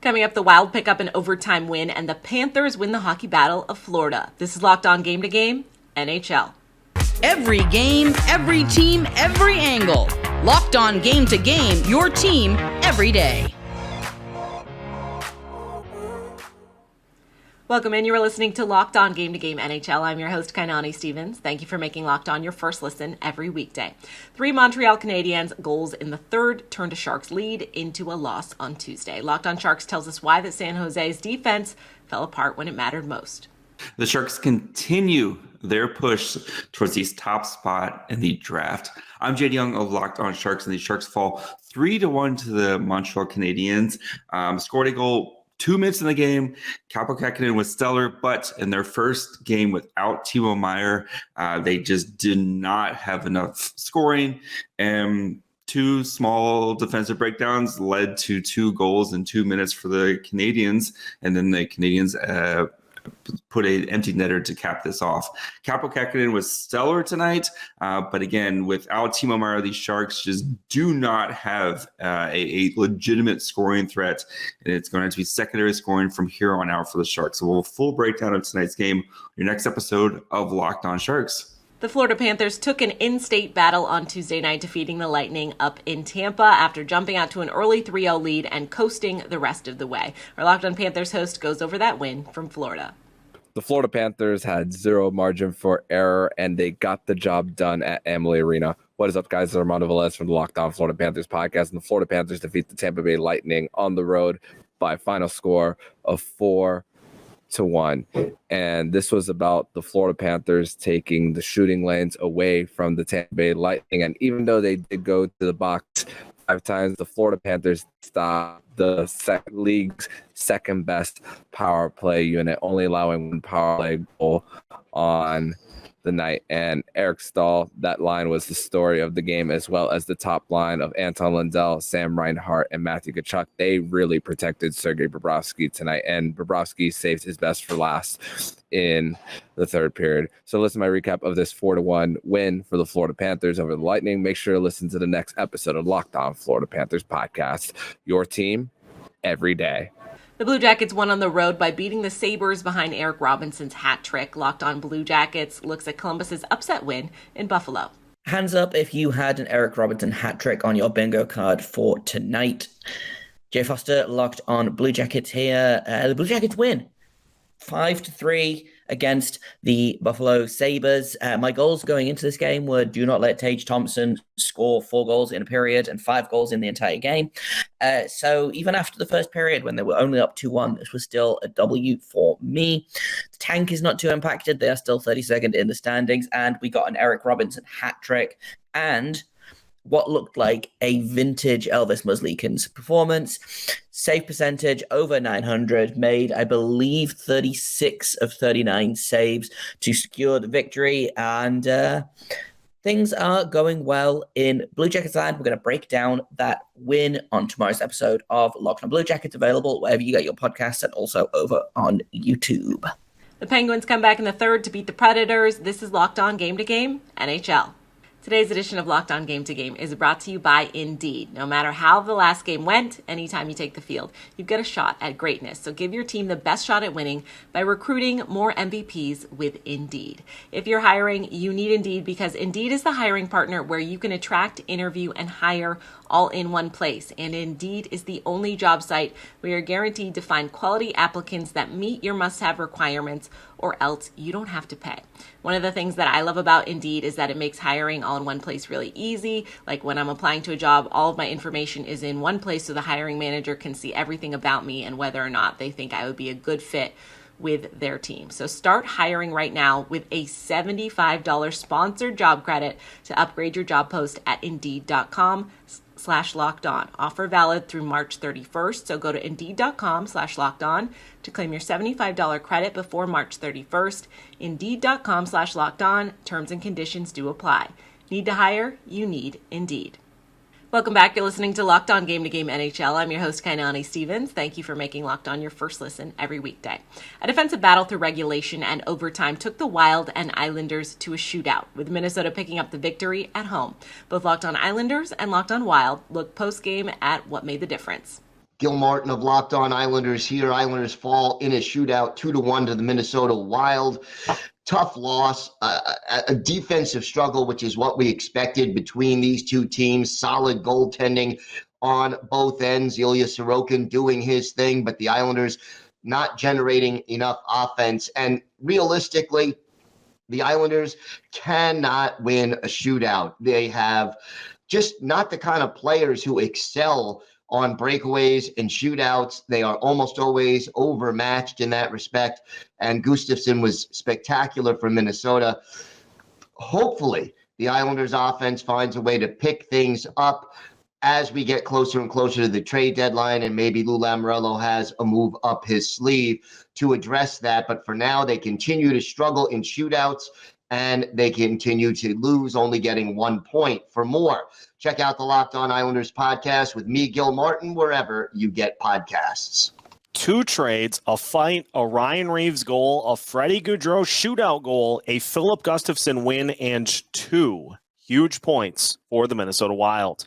Coming up, the Wild pick up an overtime win, and the Panthers win the hockey battle of Florida. This is Locked On Game to Game, NHL. Every game, every team, every angle. Locked On Game to Game, your team every day. Welcome in. You are listening to Locked On Game to Game NHL. I'm your host, Kainani Stevens. Thank you for making Locked On your first listen every weekday. 3 Montreal Canadiens goals in the third turned a Sharks lead into a loss on Tuesday. Locked On Sharks tells us why the San Jose's defense fell apart when it mattered most. The Sharks continue their push towards the top spot in the draft. I'm Jade Young of Locked On Sharks, and the Sharks fall 3-1 to the Montreal Canadiens. Scored a goal 2 minutes in the game. Kaapo Kähkönen was stellar, but in their first game without Timo Meier, they just did not have enough scoring. And 2 small defensive breakdowns led to 2 goals in 2 minutes for the Canadiens, and then the Canadiens put an empty netter to cap this off. Kaapo Kähkönen was stellar tonight, but again, without Timo Meier, these Sharks just do not have a legitimate scoring threat, and it's going to be secondary scoring from here on out for the Sharks. So we'll have a full breakdown of tonight's game, your next episode of Locked On Sharks. The Florida Panthers took an in-state battle on Tuesday night, defeating the Lightning up in Tampa after jumping out to an early 3-0 lead and coasting the rest of the way. Our Locked On Panthers host goes over that win from Florida. The Florida Panthers had zero margin for error, and they got the job done at Amalie Arena. What is up, guys? It's Armando Velez from the Locked On Florida Panthers podcast, and the Florida Panthers defeat the Tampa Bay Lightning on the road by a final score of 4-1. And this was about the Florida Panthers taking the shooting lanes away from the Tampa Bay Lightning. And even though they did go to the box 5 times, the Florida Panthers stopped the league's second best power play unit, only allowing 1 power play goal on the night. And Eric Stahl, that line was the story of the game, as well as the top line of Anton Lundell, Sam Reinhart, and Matthew Tkachuk. They really protected Sergei Bobrovsky tonight, and Bobrovsky saved his best for last in the third period. So listen to my recap of this 4-1 win for the Florida Panthers over the Lightning. Make sure to listen to the next episode of Locked On Florida Panthers podcast, your team every day. The Blue Jackets won on the road by beating the Sabres behind Eric Robinson's hat trick. Locked On Blue Jackets looks at Columbus's upset win in Buffalo. Hands up if you had an Eric Robinson hat trick on your bingo card for tonight. Jay Foster, Locked On Blue Jackets here. The Blue Jackets win 5-3 against the Buffalo Sabres. My goals going into this game were do not let Tage Thompson score 4 goals in a period and 5 goals in the entire game. So even after the first period, when they were only up 2-1, this was still a W for me. The tank is not too impacted. They are still 32nd in the standings, and we got an Eric Robinson hat trick and what looked like a vintage Elvis Muslikins performance. Save percentage over 900, made, I believe, 36 of 39 saves to secure the victory. And things are going well in Blue Jackets land. We're going to break down that win on tomorrow's episode of Locked On Blue Jackets, available wherever you get your podcasts and also over on YouTube. The Penguins come back in the third to beat the Predators. This is Locked On Game to Game NHL. Today's edition of Locked On Game to Game is brought to you by Indeed. No matter how the last game went, anytime you take the field, you've got a shot at greatness. So give your team the best shot at winning by recruiting more MVPs with Indeed. If you're hiring, you need Indeed, because Indeed is the hiring partner where you can attract, interview, and hire all in one place. And Indeed is the only job site where you're guaranteed to find quality applicants that meet your must-have requirements, or else you don't have to pay. One of the things that I love about Indeed is that it makes hiring all in one place really easy. Like when I'm applying to a job, all of my information is in one place so the hiring manager can see everything about me and whether or not they think I would be a good fit with their team. So start hiring right now with a $75 sponsored job credit to upgrade your job post at Indeed.com/lockedon. Offer valid through March 31st. So go to Indeed.com/lockedon to claim your $75 credit before March 31st. Indeed.com/lockedon. Terms and conditions do apply. Need to hire? You need Indeed. Welcome back. You're listening to Locked On Game to Game NHL. I'm your host, Kainani Stevens. Thank you for making Locked On your first listen every weekday. A defensive battle through regulation and overtime took the Wild and Islanders to a shootout, with Minnesota picking up the victory at home. Both Locked On Islanders and Locked On Wild look post-game at what made the difference. Gil Martin of Locked On Islanders here. Islanders fall in a shootout 2-1 to the Minnesota Wild. Tough loss, a defensive struggle, which is what we expected between these two teams. Solid goaltending on both ends. Ilya Sorokin doing his thing, but the Islanders not generating enough offense. And realistically, the Islanders cannot win a shootout. They have just not the kind of players who excel on breakaways and shootouts. They are almost always overmatched in that respect. And Gustafsson was spectacular for Minnesota. Hopefully, the Islanders offense finds a way to pick things up as we get closer and closer to the trade deadline, and maybe Lou Lamoriello has a move up his sleeve to address that. But for now, they continue to struggle in shootouts, and they continue to lose, only getting 1 point. For more, check out the Locked On Islanders podcast with me, Gil Martin, wherever you get podcasts. 2 trades, a fight, a Ryan Reeves goal, a Freddie Gaudreau shootout goal, a Philip Gustafsson win, and 2 huge points for the Minnesota Wild.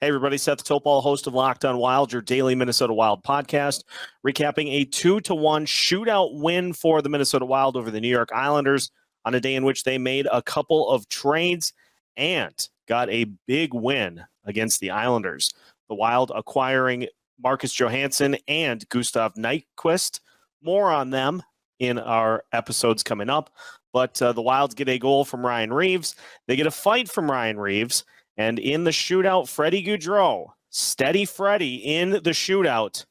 Hey, everybody, Seth Topol, host of Locked On Wild, your daily Minnesota Wild podcast, recapping a 2-1 shootout win for the Minnesota Wild over the New York Islanders on a day in which they made a couple of trades and got a big win against the Islanders. The Wild acquiring Marcus Johansson and Gustav Nyquist. More on them in our episodes coming up. But the Wilds get a goal from Ryan Reeves. They get a fight from Ryan Reeves. And in the shootout, Freddie Gaudreau, steady Freddie in the shootout,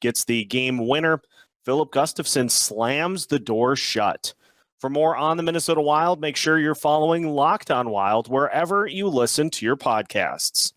gets the game winner. Philip Gustafsson slams the door shut. For more on the Minnesota Wild, make sure you're following Locked On Wild wherever you listen to your podcasts.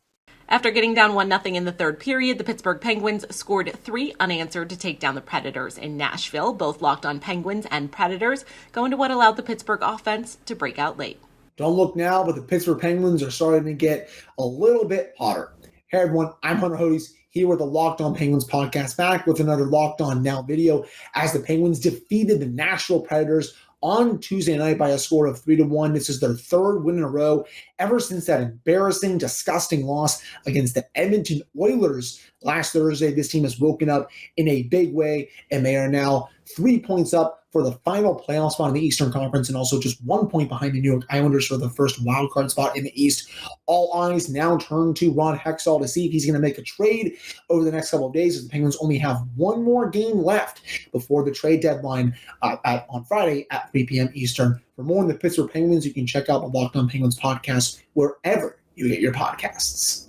After getting down 1-0 in the third period, the Pittsburgh Penguins scored 3 unanswered to take down the Predators in Nashville. Both Locked On Penguins and Predators go into what allowed the Pittsburgh offense to break out late. Don't look now, but the Pittsburgh Penguins are starting to get a little bit hotter. Hey everyone, I'm Hunter Hodes here with the Locked On Penguins podcast, back with another Locked On Now video as the Penguins defeated the Nashville Predators on Tuesday night by a score of 3-1. This is their 3rd win in a row ever since that embarrassing, disgusting loss against the Edmonton Oilers last Thursday. This team has woken up in a big way, and they are now 3 points up for the final playoff spot in the Eastern Conference, and also just 1 point behind the New York Islanders for the first wildcard spot in the East. All eyes now turn to Ron Hextall to see if he's going to make a trade over the next couple of days, as the Penguins only have 1 more game left before the trade deadline on Friday at 3 p.m. Eastern. For more on the Pittsburgh Penguins, you can check out the Locked On Penguins podcast wherever you get your podcasts.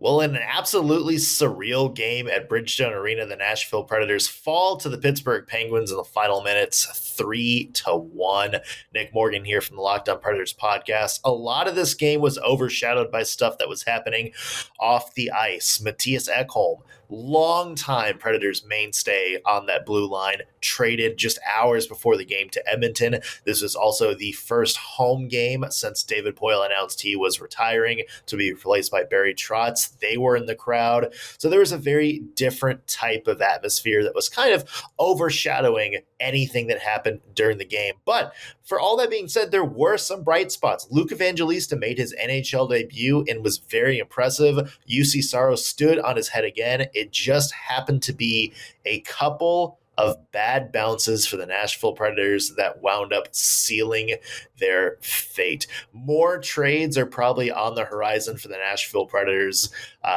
Well, in an absolutely surreal game at Bridgestone Arena, the Nashville Predators fall to the Pittsburgh Penguins in the final minutes, 3-1. Nick Morgan here from the Locked On Predators podcast. A lot of this game was overshadowed by stuff that was happening off the ice. Mattias Ekholm, longtime Predators mainstay on that blue line, traded just hours before the game to Edmonton. This was also the first home game since David Poile announced he was retiring to be replaced by Barry Trotz. They were in the crowd. So there was a very different type of atmosphere that was kind of overshadowing anything that happened during the game. But for all that being said, there were some bright spots. Luke Evangelista made his NHL debut and was very impressive. UC Saros stood on his head again. It just happened to be a couple of bad bounces for the Nashville Predators that wound up sealing their fate. More trades are probably on the horizon for the Nashville Predators,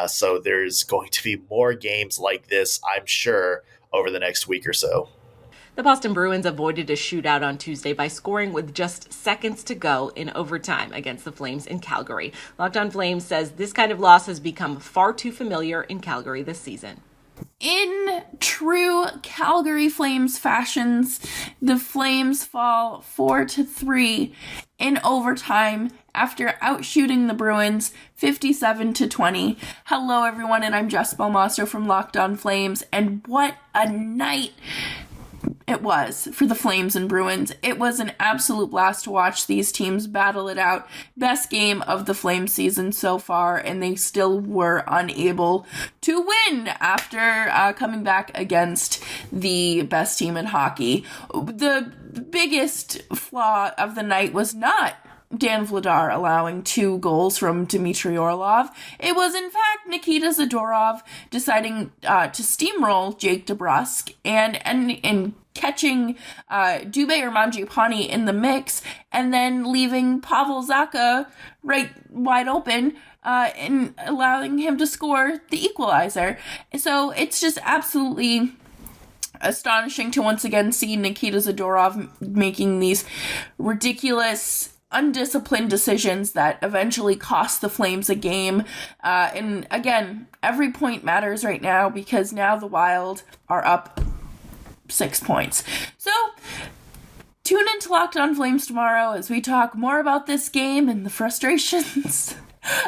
so there's going to be more games like this, I'm sure, over the next week or so. The Boston Bruins avoided a shootout on Tuesday by scoring with just seconds to go in overtime against the Flames in Calgary. Locked On Flames says this kind of loss has become far too familiar in Calgary this season. In true Calgary Flames fashions, the Flames fall 4-3 in overtime after outshooting the Bruins 57-20. Hello everyone, and I'm Jess Belmoster from Locked On Flames, and what a night it was for the Flames and Bruins. It was an absolute blast to watch these teams battle it out. Best game of the Flames season so far, and they still were unable to win after coming back against the best team in hockey. The biggest flaw of the night was not Dan Vladar allowing 2 goals from Dmitry Orlov. It was, in fact, Nikita Zadorov deciding to steamroll Jake DeBrusk and catching Dubé or Mangiapane in the mix, and then leaving Pavel Zacha right wide open and allowing him to score the equalizer. So it's just absolutely astonishing to once again see Nikita Zadorov making these ridiculous, undisciplined decisions that eventually cost the Flames a game. And again, every point matters right now because now the Wild are up 6 points. So tune into Locked On Flames tomorrow as we talk more about this game and the frustrations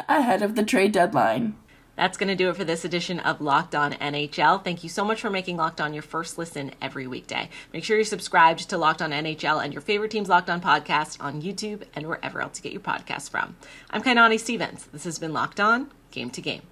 ahead of the trade deadline. That's going to do it for this edition of Locked On NHL. Thank you so much for making Locked On your first listen every weekday. Make sure you're subscribed to Locked On NHL and your favorite team's Locked On podcast on YouTube and wherever else you get your podcasts from. I'm Kainani Stevens. This has been Locked On Game to Game.